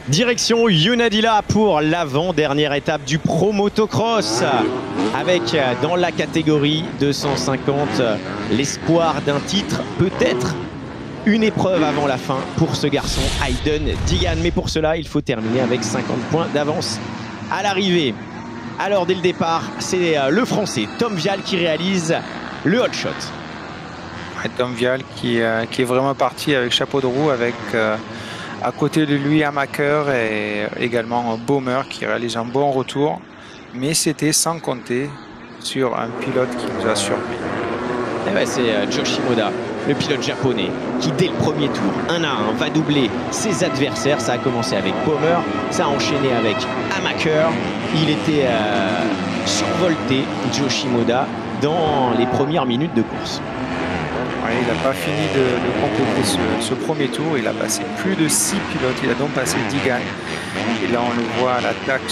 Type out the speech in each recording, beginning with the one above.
Direction Unadilla pour l'avant-dernière étape du Pro Motocross avec dans la catégorie 250 l'espoir d'un titre, peut-être une épreuve avant la fin pour ce garçon Hayden Digan. Mais pour cela, il faut terminer avec 50 points d'avance à l'arrivée. Alors dès le départ, c'est le Français Tom Vial qui réalise le hot shot. Tom Vial qui est vraiment parti avec chapeau de roue, avec à côté de lui Amaker et également Baumer qui réalise un bon retour. Mais c'était sans compter sur un pilote qui nous a surpris. C'est Joe Shimoda, le pilote japonais, qui dès le premier tour, 1 à 1, va doubler ses adversaires. Ça a commencé avec Baumer, ça a enchaîné avec Amaker. Il était survolté, Joe Shimoda, dans les premières minutes de course. Ouais, il n'a pas fini de compléter ce premier tour. Il a passé plus de 6 pilotes. Il a donc passé Digan. Et là, on le voit à l'attaque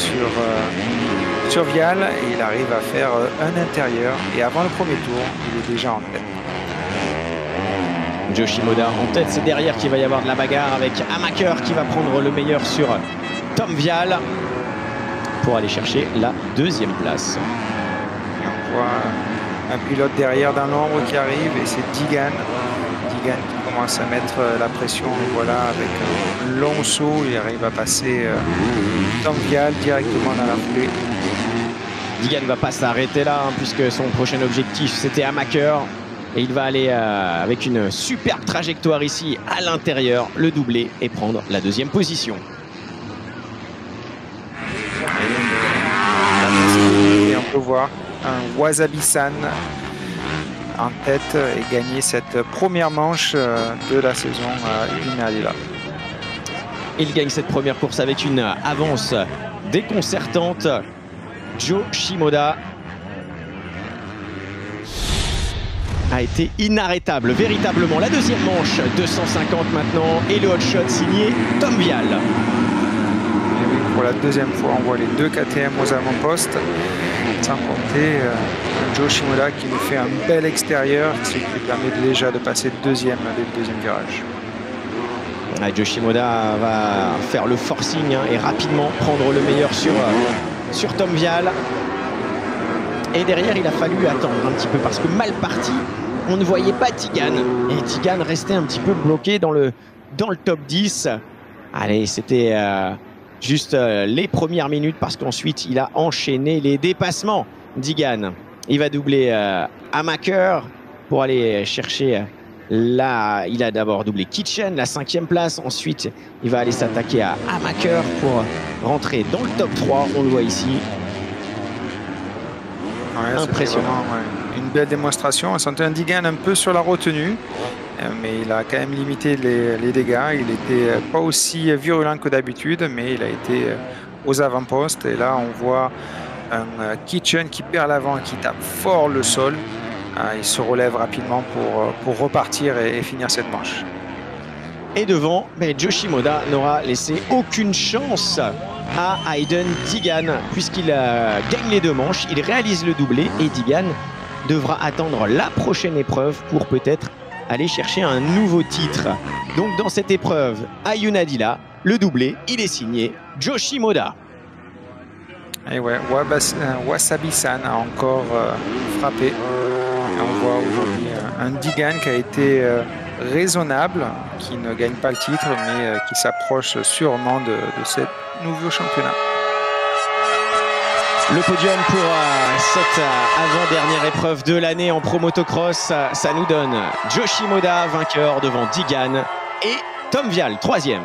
sur Vial. Et il arrive à faire un intérieur. Et avant le premier tour, il est déjà en tête. Joe Shimoda en tête. C'est derrière qu'il va y avoir de la bagarre avec Amaker qui va prendre le meilleur sur Tom Vial pour aller chercher la deuxième place. Et on voit un pilote derrière dans l'ombre qui arrive et c'est Digan. Digan qui commence à mettre la pression. Voilà, avec un long saut, il arrive à passer Tom Vial directement dans la foulée. Digan ne va pas s'arrêter là puisque son prochain objectif c'était Amaker. Et il va aller avec une superbe trajectoire ici à l'intérieur, le doubler et prendre la deuxième position. Et on peut voir un Wasabi-san en tête et gagner cette première manche de la saison Unadilla. Il gagne cette première course avec une avance déconcertante. Joe Shimoda a été inarrêtable, véritablement. La deuxième manche, 250 maintenant, et le hot shot signé Tom Vial. Et oui, pour la deuxième fois, on voit les deux KTM aux avant-postes, sans compter Joe Shimoda qui nous fait un bel extérieur, ce qui lui permet déjà de passer deuxième dès le deuxième virage. Joe Shimoda va faire le forcing et rapidement prendre le meilleur sur Tom Vial. Et derrière, il a fallu attendre un petit peu parce que mal parti, on ne voyait pas Digan. Et Digan restait un petit peu bloqué dans le top 10. Allez, c'était juste les premières minutes parce qu'ensuite, il a enchaîné les dépassements. Digan, il va doubler Amaker pour aller chercher là. Il a d'abord doublé Kitchen, la 5e place. Ensuite, il va aller s'attaquer à Amaker pour rentrer dans le top 3. On le voit ici. Ouais, impressionnant. Vraiment, une belle démonstration. On sentait un Digan un peu sur la retenue, mais il a quand même limité les dégâts. Il n'était pas aussi virulent que d'habitude, mais il a été aux avant-postes. Et là, on voit un Kitchen qui perd l'avant, qui tape fort le sol. Il se relève rapidement pour repartir et finir cette manche. Et devant, Joe Shimoda n'aura laissé aucune chance à Hayden Digan puisqu'il gagne les deux manches, il réalise le doublé et Digan devra attendre la prochaine épreuve pour peut-être aller chercher un nouveau titre. Donc dans cette épreuve à Unadilla, le doublé, il est signé Joe Shimoda. Et ouais, Wasabi-san a encore frappé. Et on voit aujourd'hui un Digan qui a été raisonnable, qui ne gagne pas le titre, mais qui s'approche sûrement de ce nouveau championnat. Le podium pour cette avant-dernière épreuve de l'année en Pro Motocross, ça nous donne Joe Shimoda vainqueur devant Digan et Tom Vial 3e.